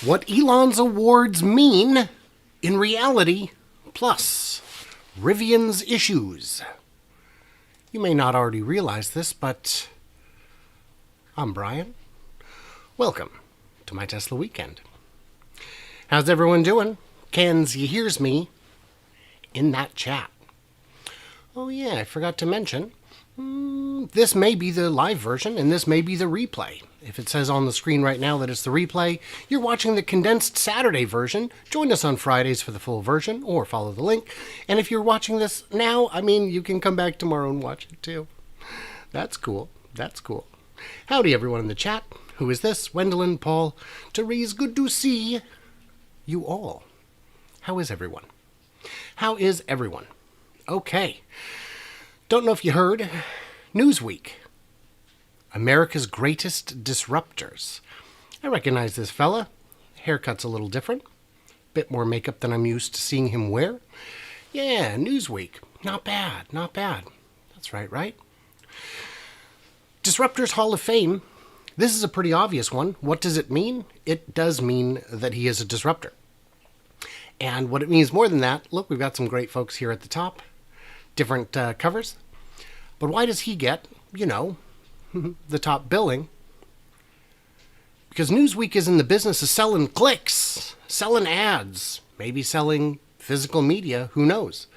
What Elon's awards mean in reality, plus Rivian's issues. You may not already realize this, but I'm Brian. Welcome to my Tesla weekend. How's everyone doing? Cans, you hears me in that chat. Oh yeah, I forgot to mention, this may be the live version and this may be the replay. If it says on the screen right now that it's the replay, you're watching the condensed Saturday version. Join us on Fridays for the full version or follow the link. And if you're watching this now, you can come back tomorrow and watch it too. That's cool. That's cool. Howdy everyone in the chat. Who is this? Wendelin, Paul, Therese, good to see you all. How is everyone? How is everyone? Okay. Don't know if you heard. Newsweek. America's Greatest Disruptors. I recognize this fella. Haircut's a little different. Bit more makeup than I'm used to seeing him wear. Yeah, Newsweek. Not bad, not bad. That's right? Disruptors Hall of Fame. This is a pretty obvious one. What does it mean? It does mean that he is a disruptor. And what it means more than that, look, we've got some great folks here at the top. Different covers. But why does he get, the top billing? Because Newsweek is in the business of selling clicks, selling ads, maybe selling physical media, who knows?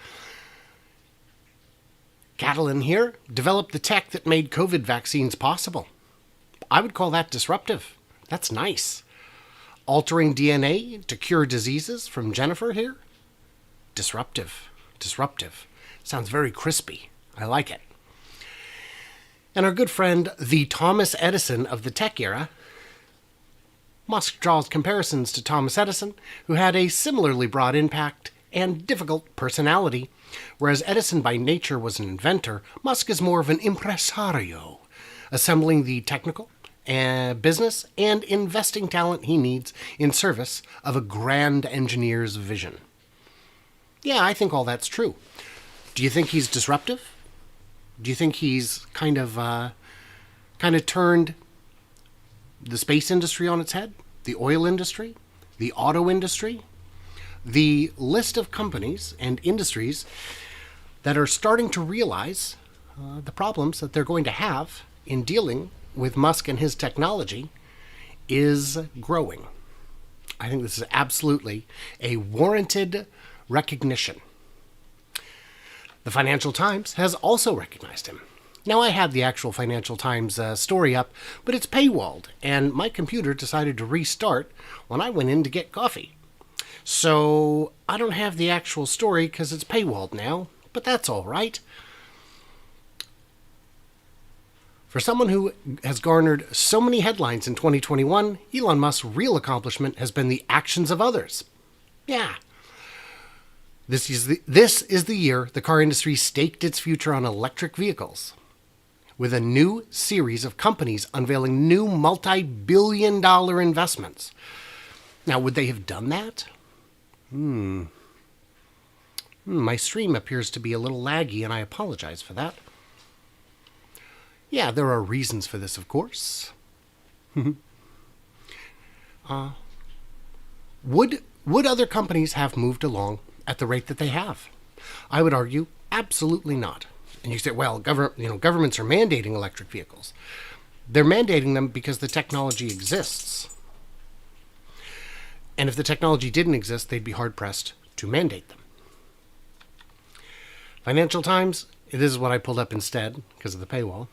Catalan here developed the tech that made COVID vaccines possible. I would call that disruptive. That's nice. Altering DNA to cure diseases from Jennifer here? Disruptive. Sounds very crispy. I like it. And our good friend, the Thomas Edison of the tech era. Musk draws comparisons to Thomas Edison, who had a similarly broad impact and difficult personality. Whereas Edison by nature was an inventor, Musk is more of an impresario, assembling the technical, business, and investing talent he needs in service of a grand engineer's vision. Yeah, I think all that's true. Do you think he's disruptive? Do you think he's kind of turned the space industry on its head? The oil industry? The auto industry? The list of companies and industries that are starting to realize the problems that they're going to have in dealing with Musk and his technology is growing. I think this is absolutely a warranted recognition. The Financial Times has also recognized him. Now, I had the actual Financial Times story up, but it's paywalled, and my computer decided to restart when I went in to get coffee. So I don't have the actual story because it's paywalled now, but that's all right. For someone who has garnered so many headlines in 2021, Elon Musk's real accomplishment has been the actions of others. Yeah. This is the year the car industry staked its future on electric vehicles, with a new series of companies unveiling new multi-billion-dollar investments. Now, would they have done that? My stream appears to be a little laggy, and I apologize for that. Yeah, there are reasons for this, of course. Would other companies have moved along at the rate that they have? I would argue absolutely not. And you say, well, governments are mandating electric vehicles. They're mandating them because the technology exists. And if the technology didn't exist, they'd be hard-pressed to mandate them. Financial Times, this is what I pulled up instead because of the paywall.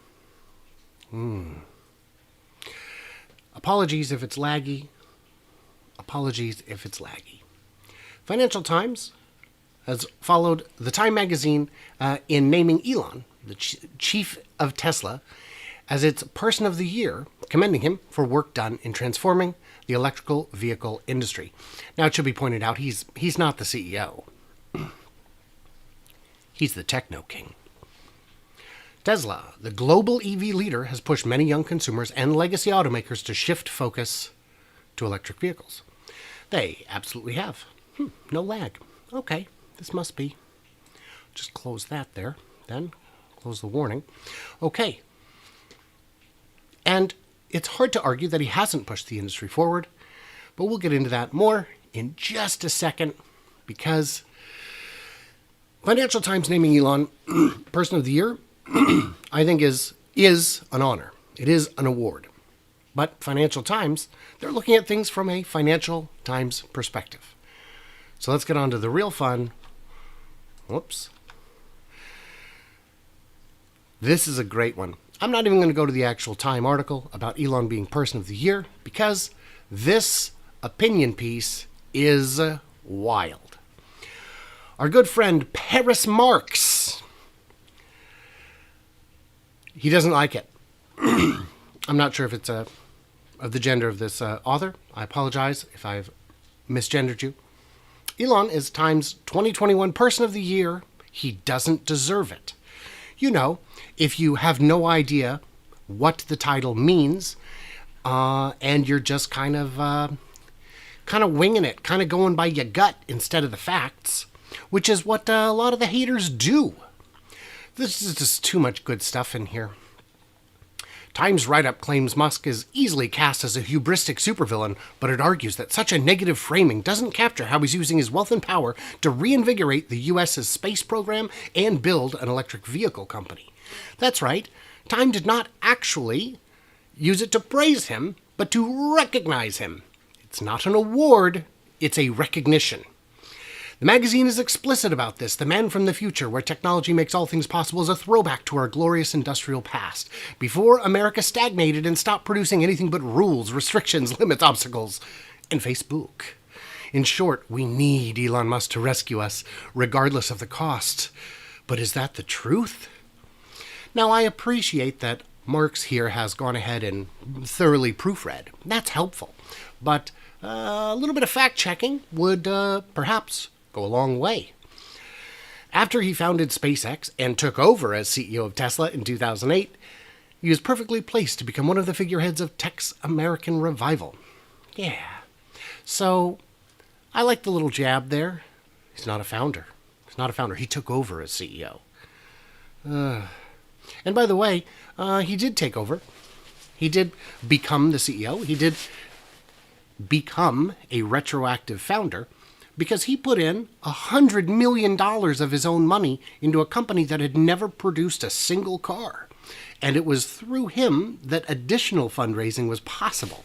Apologies if it's laggy. Financial Times has followed the Time magazine in naming Elon, the chief of Tesla, as its Person of the Year, commending him for work done in transforming the electrical vehicle industry. Now, it should be pointed out, he's not the CEO. He's the techno king. Tesla, the global EV leader, has pushed many young consumers and legacy automakers to shift focus to electric vehicles. They absolutely have. No lag. Okay, this must be. Just close that there, then. Close the warning. Okay. And it's hard to argue that he hasn't pushed the industry forward, But we'll get into that more in just a second, because Financial Times naming Elon Person of the Year, I think is an honor. It is an award. But Financial Times, they're looking at things from a Financial Times perspective. So let's get on to the real fun. Whoops. This is a great one. I'm not even going to go to the actual Time article about Elon being Person of the Year, because this opinion piece is wild. Our good friend Paris Marx, he doesn't like it. I'm not sure if it's of the gender of this author. I apologize if I've misgendered you. Elon is Time's 2021 Person of the Year. He doesn't deserve it. You know, if you have no idea what the title means, and you're just kind of winging it, kind of going by your gut instead of the facts, which is what a lot of the haters do. This is just too much good stuff in here. Times write-up claims Musk is easily cast as a hubristic supervillain, but it argues that such a negative framing doesn't capture how he's using his wealth and power to reinvigorate the U.S.'s space program and build an electric vehicle company. That's right, Time did not actually use it to praise him, but to recognize him. It's not an award, it's a recognition. The magazine is explicit about this. The man from the future, where technology makes all things possible, is a throwback to our glorious industrial past, before America stagnated and stopped producing anything but rules, restrictions, limits, obstacles, and Facebook. In short, we need Elon Musk to rescue us, regardless of the cost. But is that the truth? Now, I appreciate that Marx here has gone ahead and thoroughly proofread. That's helpful. But a little bit of fact-checking would perhaps go a long way. After he founded SpaceX and took over as CEO of Tesla in 2008, he was perfectly placed to become one of the figureheads of tech's American revival. Yeah. So, I like the little jab there. He's not a founder. He took over as CEO. And by the way, he did take over. He did become the CEO. He did become a retroactive founder, because he put in $100 million of his own money into a company that had never produced a single car. And it was through him that additional fundraising was possible.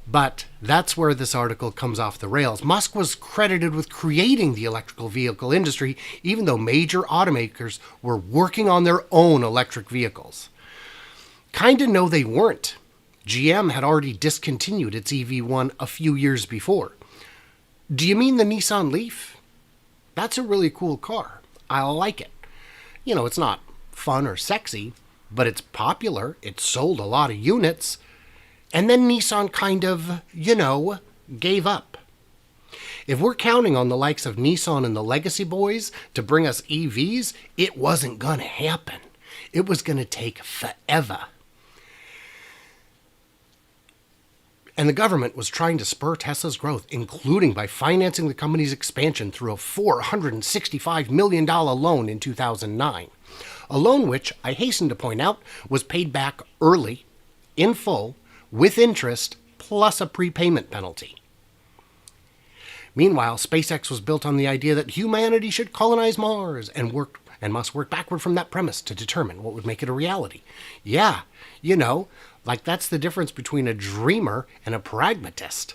But that's where this article comes off the rails. Musk was credited with creating the electrical vehicle industry, even though major automakers were working on their own electric vehicles. Kinda no, they weren't. GM had already discontinued its EV1 a few years before. Do you mean the Nissan Leaf? That's a really cool car. I like it. You know, it's not fun or sexy, but it's popular. It sold a lot of units. And then Nissan kind of, gave up. If we're counting on the likes of Nissan and the Legacy Boys to bring us EVs, it wasn't going to happen. It was going to take forever. And the government was trying to spur Tesla's growth, including by financing the company's expansion through a $465 million loan in 2009. A loan which, I hasten to point out, was paid back early, in full, with interest, plus a prepayment penalty. Meanwhile, SpaceX was built on the idea that humanity should colonize Mars and must work backward from that premise to determine what would make it a reality. Yeah, like that's the difference between a dreamer and a pragmatist.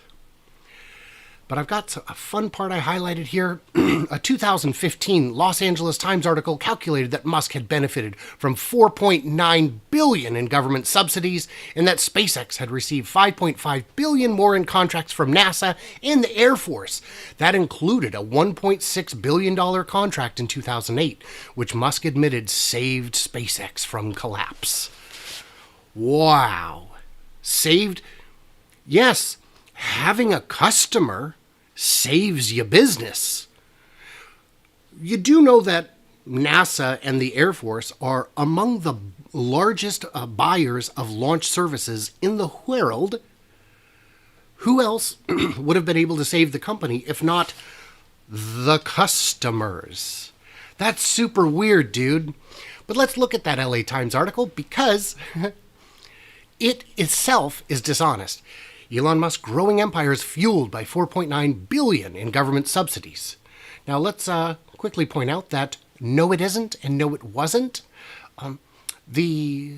But I've got a fun part I highlighted here. A 2015 Los Angeles Times article calculated that Musk had benefited from $4.9 billion in government subsidies, and that SpaceX had received $5.5 billion more in contracts from NASA and the Air Force. That included a $1.6 billion contract in 2008, which Musk admitted saved SpaceX from collapse. Wow. Saved? Yes. Having a customer saves your business. You do know that NASA and the Air Force are among the largest buyers of launch services in the world. Who else would have been able to save the company if not the customers? That's super weird, dude. But let's look at that LA Times article, because it itself is dishonest. Elon Musk's growing empire is fueled by $4.9 billion in government subsidies. Now let's quickly point out that no it isn't and no it wasn't. The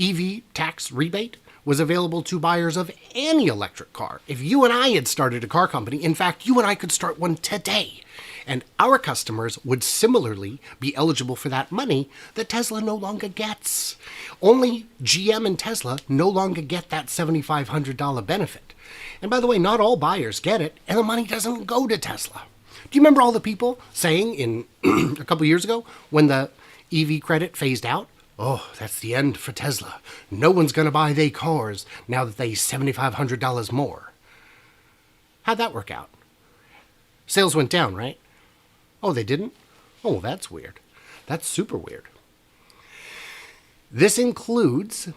EV tax rebate was available to buyers of any electric car. If you and I had started a car company, in fact, you and I could start one today, and our customers would similarly be eligible for that money that Tesla no longer gets. Only GM and Tesla no longer get that $7,500 benefit. And by the way, not all buyers get it, and the money doesn't go to Tesla. Do you remember all the people saying in a couple years ago when the EV credit phased out, oh, that's the end for Tesla. No one's going to buy their cars now that they $7,500 more. How'd that work out? Sales went down, right? Oh, they didn't? Oh, that's weird. That's super weird. This includes,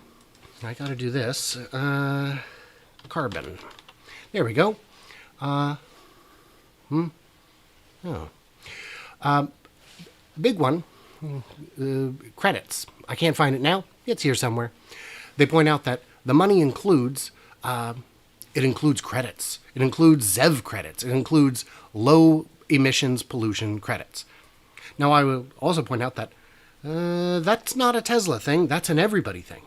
I got to do this, carbon. There we go. Big one, credits. I can't find it now. It's here somewhere. They point out that the money includes, it includes credits. It includes ZEV credits. It includes low emissions pollution credits. Now, I will also point out that that's not a Tesla thing. That's an everybody thing.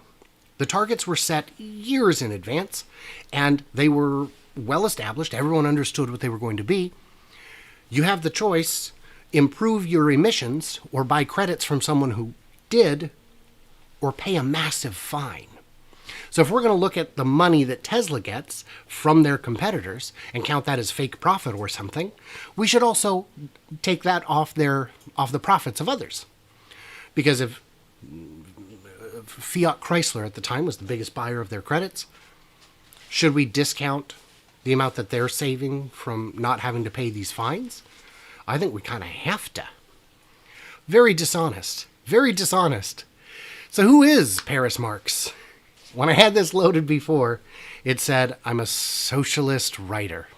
The targets were set years in advance, and they were well established. Everyone understood what they were going to be. You have the choice, improve your emissions or buy credits from someone who did, or pay a massive fine. So if we're going to look at the money that Tesla gets from their competitors and count that as fake profit or something, we should also take that off the profits of others. Because if Fiat Chrysler at the time was the biggest buyer of their credits, should we discount the amount that they're saving from not having to pay these fines? I think we kind of have to. Very dishonest. Very dishonest. So who is Paris Marx? When I had this loaded before, it said, I'm a socialist writer.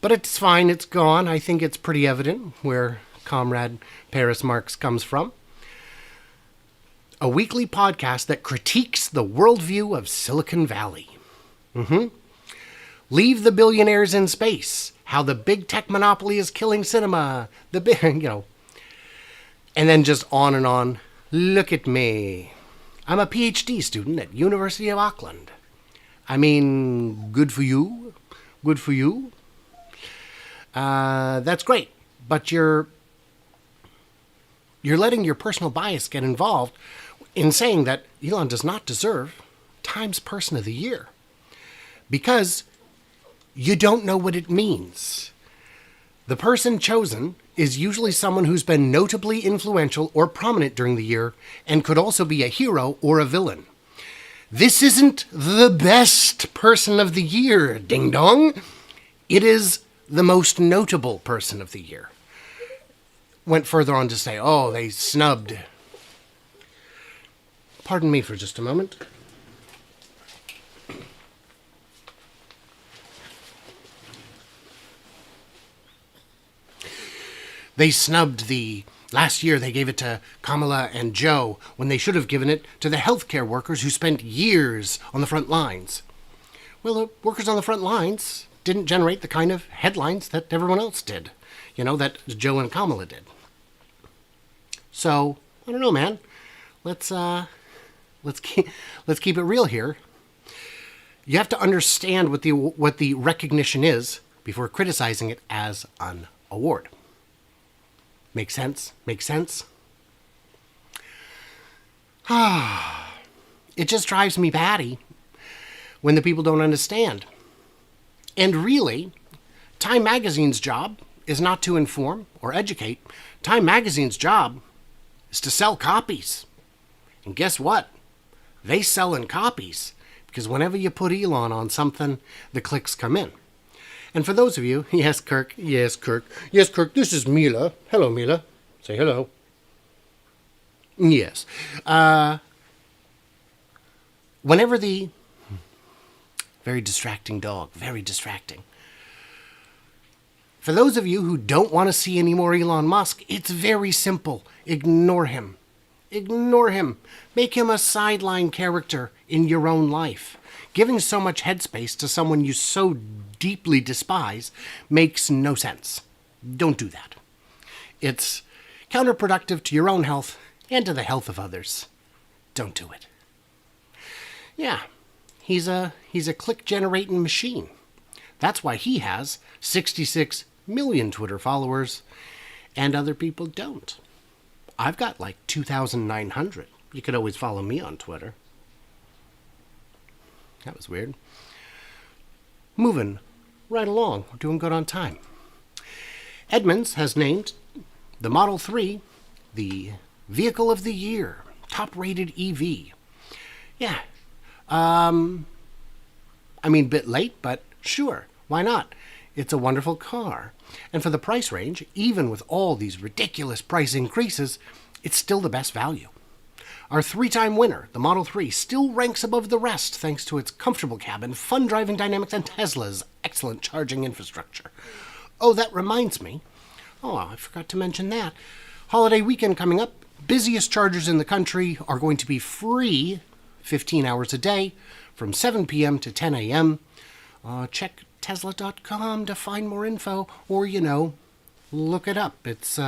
But it's fine, it's gone. I think it's pretty evident where Comrade Paris Marx comes from. A weekly podcast that critiques the worldview of Silicon Valley. Leave the billionaires in space. How the big tech monopoly is killing cinema. The big, and then just on and on. Look at me. I'm a PhD student at University of Auckland. I mean, good for you. Good for you. That's great. But you're letting your personal bias get involved in saying that Elon does not deserve Times Person of the Year. Because you don't know what it means. The person chosen is usually someone who's been notably influential or prominent during the year and could also be a hero or a villain. This isn't the best person of the year, ding dong. It is the most notable person of the year. Went further on to say, oh, they snubbed. Pardon me for just a moment. They snubbed last year they gave it to Kamala and Joe when they should have given it to the healthcare workers who spent years on the front lines. Well, the workers on the front lines didn't generate the kind of headlines that everyone else did, that Joe and Kamala did. So, I don't know, man. Let's keep it real here. You have to understand what the recognition is before criticizing it as an award. Make sense? Make sense? It just drives me batty when the people don't understand. And really, Time Magazine's job is not to inform or educate. Time Magazine's job is to sell copies. And guess what? They sell in copies because whenever you put Elon on something, the clicks come in. And for those of you, yes, Kirk, this is Mila. Hello, Mila. Say hello. Yes. Whenever very distracting dog, very distracting. For those of you who don't want to see any more Elon Musk, it's very simple. Ignore him. Ignore him. Make him a sideline character in your own life. Giving so much headspace to someone you so deeply despise makes no sense. Don't do that. It's counterproductive to your own health and to the health of others. Don't do it. Yeah, he's a click-generating machine. That's why he has 66 million Twitter followers, and other people don't. I've got like 2,900. You could always follow me on Twitter. That was weird. Moving right along. We're doing good on time. Edmunds has named the Model 3 the Vehicle of the Year, top-rated EV. Yeah. Bit late, but sure. Why not? It's a wonderful car. And for the price range, even with all these ridiculous price increases, it's still the best value. Our 3-time winner, the Model 3, still ranks above the rest thanks to its comfortable cabin, fun driving dynamics, and Tesla's excellent charging infrastructure. Oh, that reminds me. Oh, I forgot to mention that. Holiday weekend coming up. Busiest chargers in the country are going to be free 15 hours a day from 7 p.m. to 10 a.m. Check Tesla.com to find more info, or, look it up. It's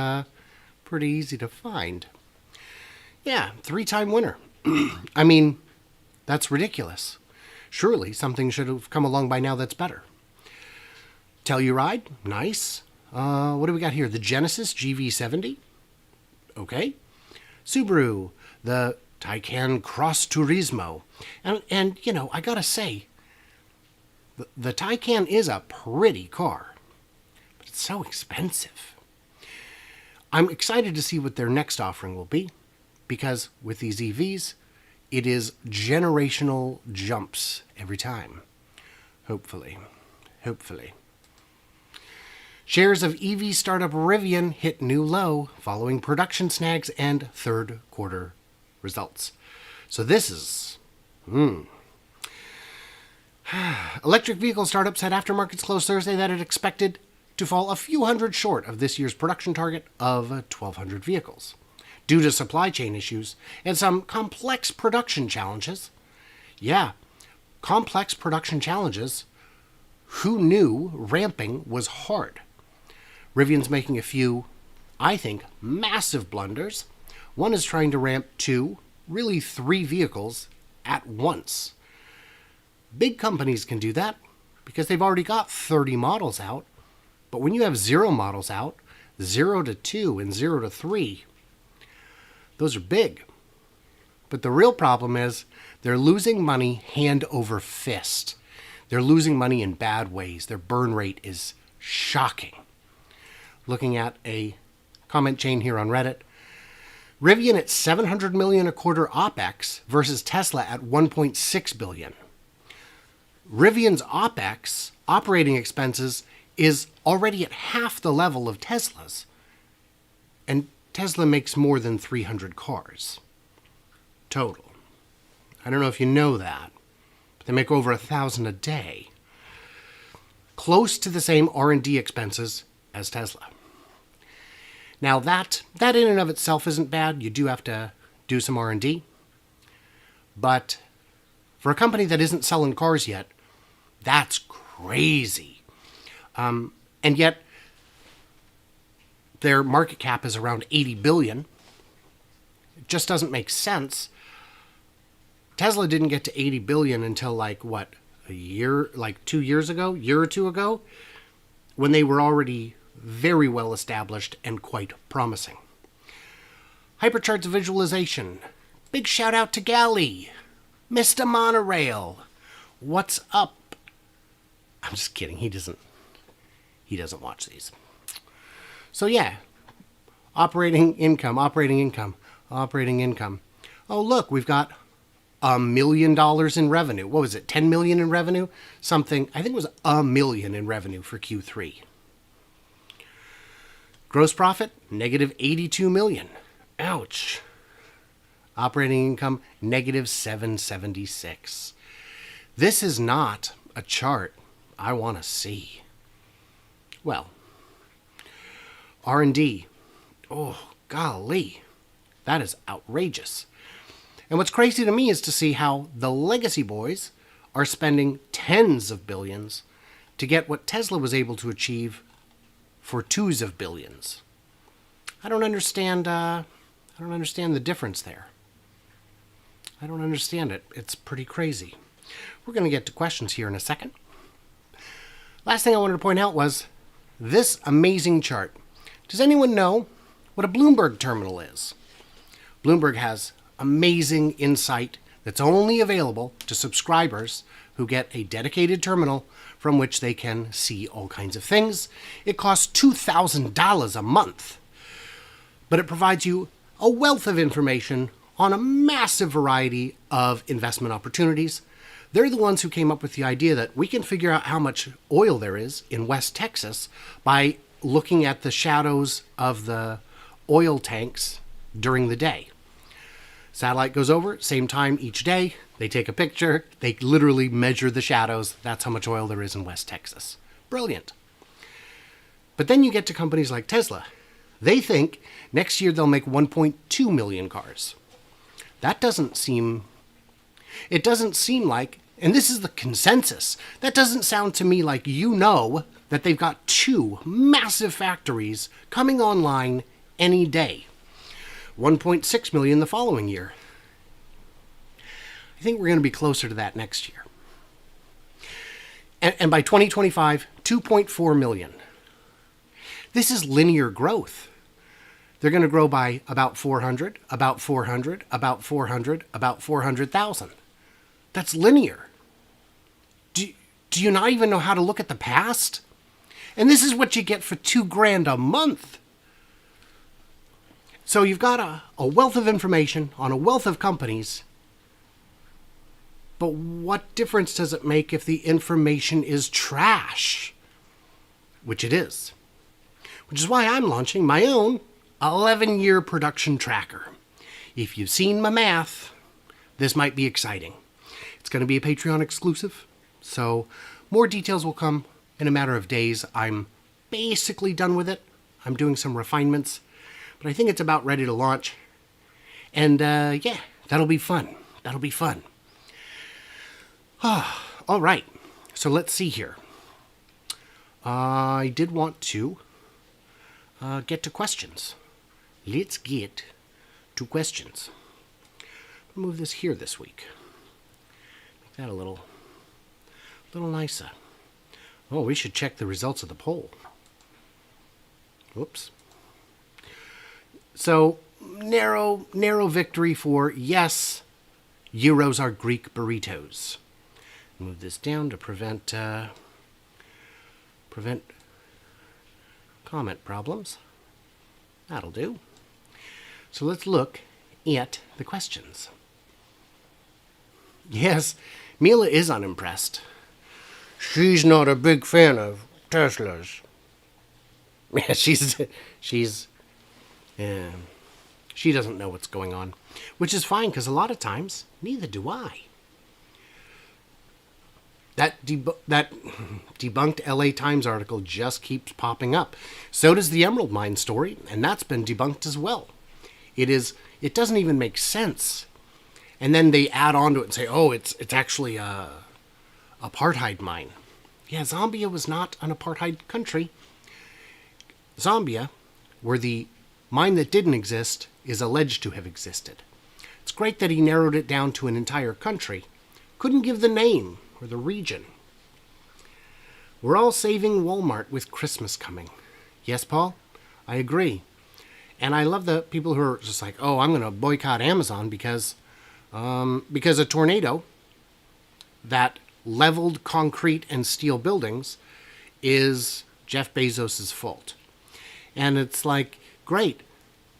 pretty easy to find. Yeah, 3-time winner. That's ridiculous. Surely something should have come along by now that's better. Telluride, nice. What do we got here? The Genesis GV70. Okay. Subaru, the Taycan Cross Turismo. And I gotta say, the Taycan is a pretty car, but it's so expensive. I'm excited to see what their next offering will be, because with these EVs, it is generational jumps every time. Hopefully. Shares of EV startup Rivian hit new low following production snags and third quarter results. So this is... Electric vehicle startups had aftermarkets close Thursday that it expected to fall a few hundred short of this year's production target of 1,200 vehicles. Due to supply chain issues and some complex production challenges. Yeah, complex production challenges. Who knew ramping was hard? Rivian's making a few, I think, massive blunders. One is trying to ramp 2, really 3 vehicles at once. Big companies can do that because they've already got 30 models out. But when you have 0 models out, 0 to 2 and 0 to 3, those are big. But the real problem is they're losing money hand over fist. They're losing money in bad ways. Their burn rate is shocking. Looking at a comment chain here on Reddit, Rivian at $700 million a quarter OPEX versus Tesla at $1.6 billion. Rivian's OPEX, operating expenses, is already at half the level of Tesla's. And Tesla makes more than 300 cars. Total. I don't know if you know that, but they make over 1,000 a day. Close to the same R&D expenses as Tesla. Now that in and of itself isn't bad. You do have to do some R&D. But for a company that isn't selling cars yet, that's crazy. And yet their market cap is around $80 billion. It just doesn't make sense. Tesla didn't get to $80 billion until a year or two ago, when they were already very well established and quite promising. Hypercharts visualization. Big shout out to Gally. Mr. Monorail. What's up? I'm just kidding. He doesn't watch these. So yeah, operating income. Oh, look, we've got $1 million in revenue. What was it? 10 million in revenue? Something. I think it was $1 million in revenue for Q3. Gross profit, negative 82 million. Ouch. Operating income, negative 776. This is not a chart I want to see. Well, R&D. Oh, golly. That is outrageous. And what's crazy to me is to see how the legacy boys are spending tens of billions to get what Tesla was able to achieve for twos of billions. I don't understand the difference there. I don't understand it. It's pretty crazy. We're going to get to questions here in a second. Last thing I wanted to point out was this amazing chart. Does anyone know what a Bloomberg terminal is? Bloomberg has amazing insight that's only available to subscribers who get a dedicated terminal from which they can see all kinds of things. It costs $2,000 a month, but it provides you a wealth of information on a massive variety of investment opportunities. They're the ones who came up with the idea that we can figure out how much oil there is in West Texas by looking at the shadows of the oil tanks during the day. Satellite goes over, same time each day. They take a picture. They literally measure the shadows. That's how much oil there is in West Texas. Brilliant. But then you get to companies like Tesla. They think next year they'll make 1.2 million cars. That doesn't seem... It doesn't seem like, and this is the consensus, that doesn't sound to me like you know that they've got two massive factories coming online any day. 1.6 million the following year. I think we're going to be closer to that next year. And by 2025, 2.4 million. This is linear growth. They're going to grow by about 400, about 400, about 400, about 400,000. That's linear. Do you not even know how to look at the past? And this is what you get for $2,000 a month. So you've got a wealth of information on a wealth of companies. But what difference does it make if the information is trash? Which it is. Which is why I'm launching my own 11-year production tracker. If you've seen my math, this might be exciting. It's going to be a Patreon exclusive, so more details will come in a matter of days. I'm basically done with it. I'm doing some refinements, but I think it's about ready to launch. And yeah, that'll be fun. That'll be fun. All right, so let's see here. I did want to get to questions. Let's get to questions. I'll move this here this week. Make that a little nicer. Oh, we should check the results of the poll. Whoops. So, narrow victory for yes, euros are Greek burritos. Move this down to prevent comment problems. That'll do. So let's look at the questions. Yes, Mila is unimpressed. She's not a big fan of Teslas. Yeah, she doesn't know what's going on, which is fine because a lot of times neither do I. That debunked LA Times article just keeps popping up. So does the Emerald Mine story, and that's been debunked as well. It doesn't even make sense. And then they add on to it and say, oh, it's actually a apartheid mine. Yeah, Zambia was not an apartheid country. Zambia, where the mine that didn't exist is alleged to have existed. It's great that he narrowed it down to an entire country. Couldn't give the name or the region. We're all saving Walmart with Christmas coming. Yes, Paul? I agree. And I love the people who are just like, oh, I'm going to boycott Amazon because a tornado that leveled concrete and steel buildings is Jeff Bezos' fault. And it's like, great.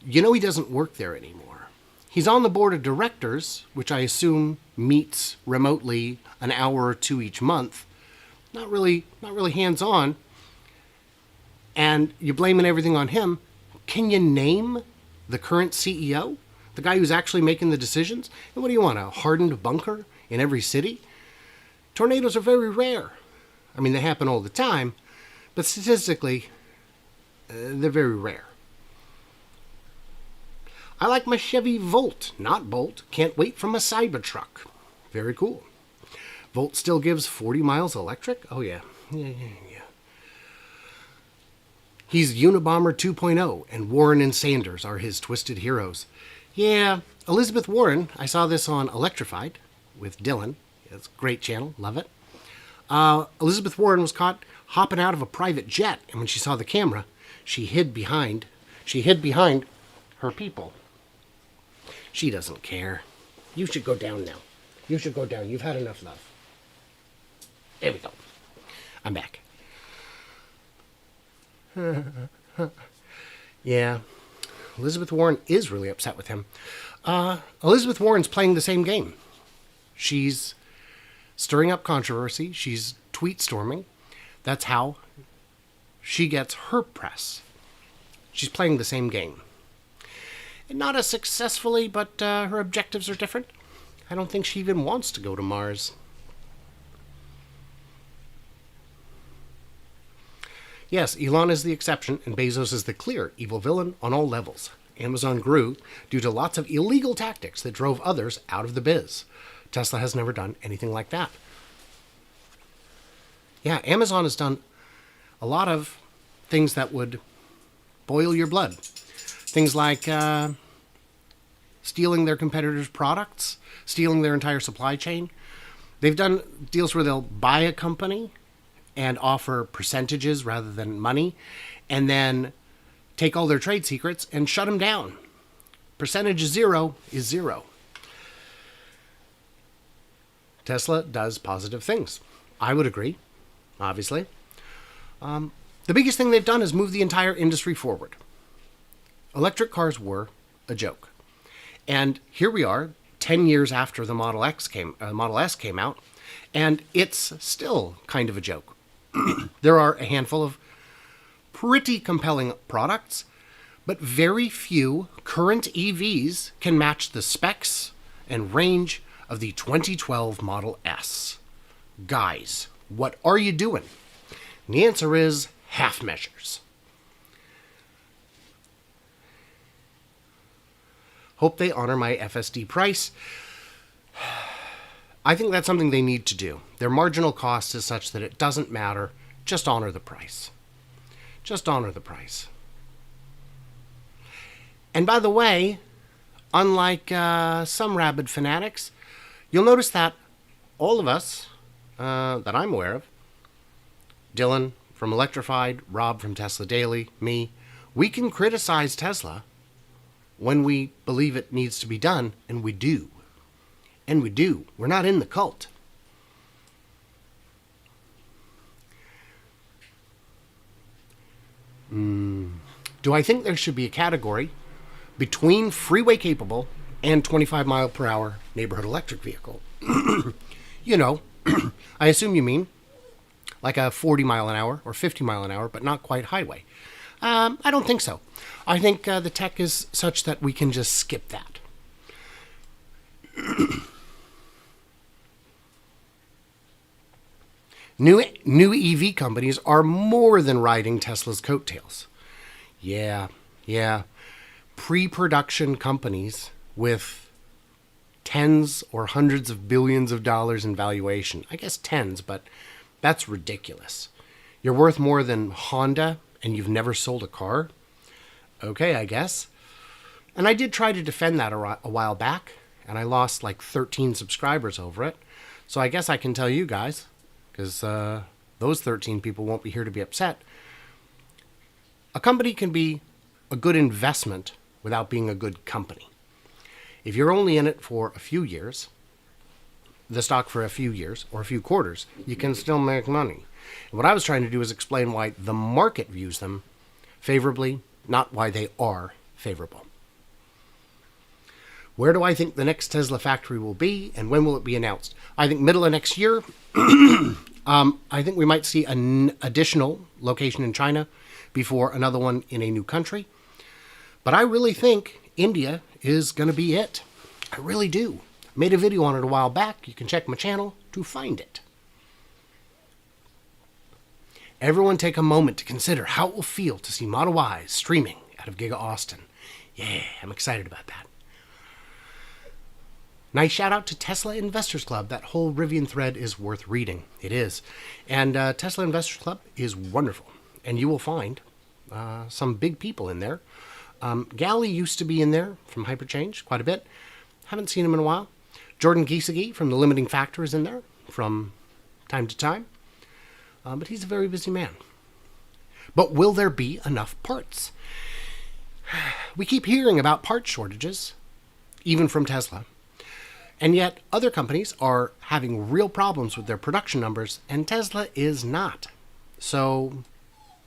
You know he doesn't work there anymore. He's on the board of directors, which I assume meets remotely an hour or two each month. Not really hands-on. And you're blaming everything on him. Can you name the current CEO? The guy who's actually making the decisions? And what do you want, a hardened bunker in every city? Tornadoes are very rare. I mean, they happen all the time, but statistically, they're very rare. I like my Chevy Volt, not Bolt. Can't wait for my Cybertruck. Very cool. Volt still gives 40 miles electric? Oh, yeah. Yeah. He's Unabomber 2.0, and Warren and Sanders are his twisted heroes. Yeah, Elizabeth Warren, I saw this on Electrified with Dylan. It's a great channel, love it. Elizabeth Warren was caught hopping out of a private jet, and when she saw the camera, she hid behind her people. She doesn't care. You should go down now. You should go down. You've had enough love. There we go. I'm back. Yeah. Elizabeth Warren is really upset with him. Elizabeth Warren's playing the same game. She's stirring up controversy. She's tweet storming. That's how she gets her press. She's playing the same game. And not as successfully, but her objectives are different. I don't think she even wants to go to Mars. Yes, Elon is the exception, and Bezos is the clear evil villain on all levels. Amazon grew due to lots of illegal tactics that drove others out of the biz. Tesla has never done anything like that. Yeah, Amazon has done a lot of things that would boil your blood. Things like stealing their competitors' products, stealing their entire supply chain. They've done deals where they'll buy a company and offer percentages rather than money, and then take all their trade secrets and shut them down. Percentage zero is zero. Tesla does positive things. I would agree, obviously. The biggest thing they've done is move the entire industry forward. Electric cars were a joke. And here we are, 10 years after the Model S came out, and it's still kind of a joke. There are a handful of pretty compelling products, but very few current EVs can match the specs and range of the 2012 Model S. Guys, what are you doing? And the answer is half measures. Hope they honor my FSD price. I think that's something they need to do. Their marginal cost is such that it doesn't matter. Just honor the price. Just honor the price. And by the way, unlike some rabid fanatics, you'll notice that all of us that I'm aware of, Dylan from Electrified, Rob from Tesla Daily, me, we can criticize Tesla when we believe it needs to be done, and we do. And we do. We're not in the cult. Do I think there should be a category between freeway capable and 25 mile per hour neighborhood electric vehicle? You know, I assume you mean like a 40 mile an hour or 50 mile an hour, but not quite highway. I don't think so. I think the tech is such that we can just skip that. New EV companies are more than riding Tesla's coattails. Yeah. Pre-production companies with tens or hundreds of billions of dollars in valuation. I guess tens, but that's ridiculous. You're worth more than Honda and you've never sold a car? Okay, I guess. And I did try to defend that a while back, and I lost like 13 subscribers over it. So I guess I can tell you guys, because those 13 people won't be here to be upset. A company can be a good investment without being a good company. If you're only in it for a few years, the stock for a few years or a few quarters, you can still make money. And what I was trying to do is explain why the market views them favorably, not why they are favorable. Where do I think the next Tesla factory will be, and when will it be announced? I think middle of next year. I think we might see an additional location in China before another one in a new country. But I really think India is going to be it. I really do. I made a video on it a while back. You can check my channel to find it. Everyone take a moment to consider how it will feel to see Model Ys streaming out of Giga Austin. Yeah, I'm excited about that. Nice shout out to Tesla Investors Club. That whole Rivian thread is worth reading. It is. And Tesla Investors Club is wonderful. And you will find some big people in there. Gally used to be in there from Hyperchange quite a bit. Haven't seen him in a while. Jordan Giesecke from The Limiting Factor is in there from time to time. But he's a very busy man. But will there be enough parts? We keep hearing about part shortages, even from Tesla. And yet other companies are having real problems with their production numbers, and Tesla is not. So,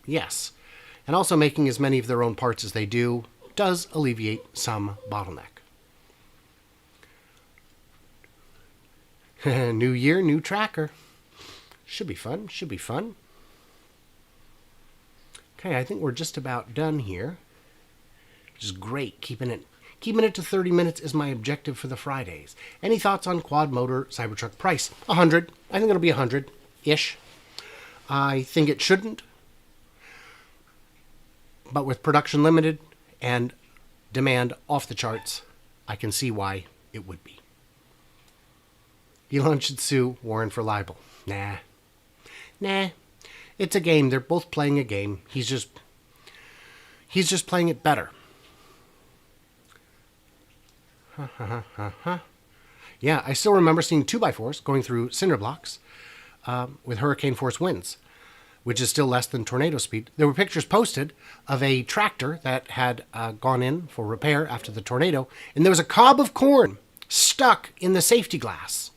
yes. And also making as many of their own parts as they do does alleviate some bottleneck. New year, new tracker. Should be fun, should be fun. Okay, I think we're just about done here. Which is great, keeping it to 30 minutes is my objective for the Fridays. Any thoughts on quad motor Cybertruck price? 100. I think it'll be 100-ish. I think it shouldn't. But with production limited and demand off the charts, I can see why it would be. Elon should sue Warren for libel. Nah. It's a game. They're both playing a game. He's just playing it better. Yeah, I still remember seeing 2x4s going through cinder blocks with hurricane force winds, which is still less than tornado speed. There were pictures posted of a tractor that had gone in for repair after the tornado, and there was a cob of corn stuck in the safety glass.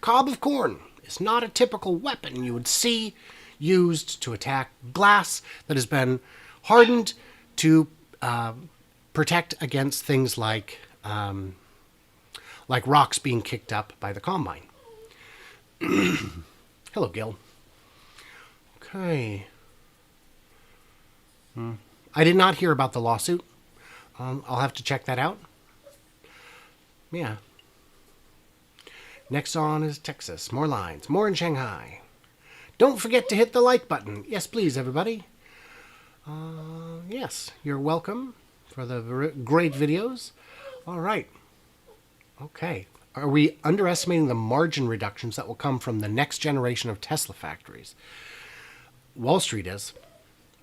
Cob of corn is not a typical weapon you would see used to attack glass that has been hardened to protect against things like rocks being kicked up by the combine. Hello, Gil. Okay. I did not hear about the lawsuit. I'll have to check that out. Yeah. Next on is Texas. More lines. More in Shanghai. Don't forget to hit the like button. Yes, please, everybody. Yes, you're welcome for the great videos. All right. Okay. Are we underestimating the margin reductions that will come from the next generation of Tesla factories? Wall Street is.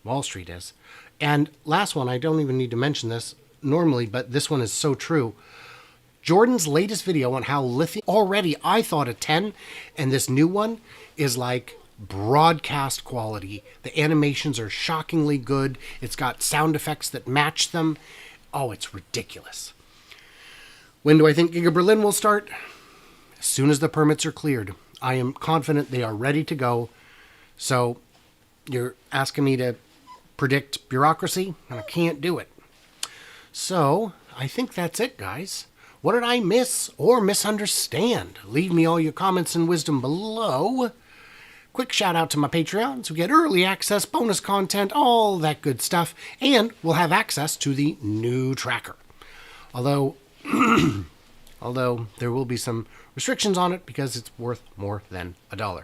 Wall Street is. And last one, I don't even need to mention this normally, but this one is so true. Jordan's latest video on how lithium, already I thought a 10, and this new one is like broadcast quality. The animations are shockingly good. It's got sound effects that match them. Oh, it's ridiculous. When do I think Giga Berlin will start? As soon as the permits are cleared. I am confident they are ready to go. So you're asking me to predict bureaucracy, and I can't do it. So I think that's it, guys. What did I miss or misunderstand? Leave me all your comments and wisdom below. Quick shout out to my Patreons who get early access, bonus content, all that good stuff, and will have access to the new tracker. Although there will be some restrictions on it because it's worth more than $1.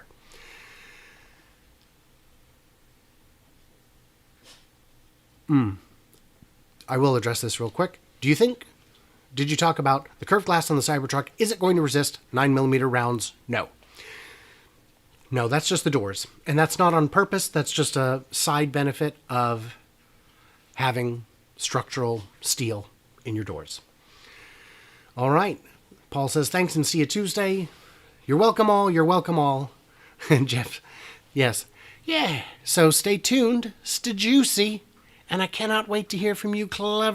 I will address this real quick. Did you talk about the curved glass on the Cybertruck? Is it going to resist 9mm rounds? No. No, that's just the doors. And that's not on purpose. That's just a side benefit of having structural steel in your doors. All right. Paul says, thanks and see you Tuesday. You're welcome all. You're welcome all. And Jeff, yes. Yeah. So stay tuned. Stay juicy. And I cannot wait to hear from you clever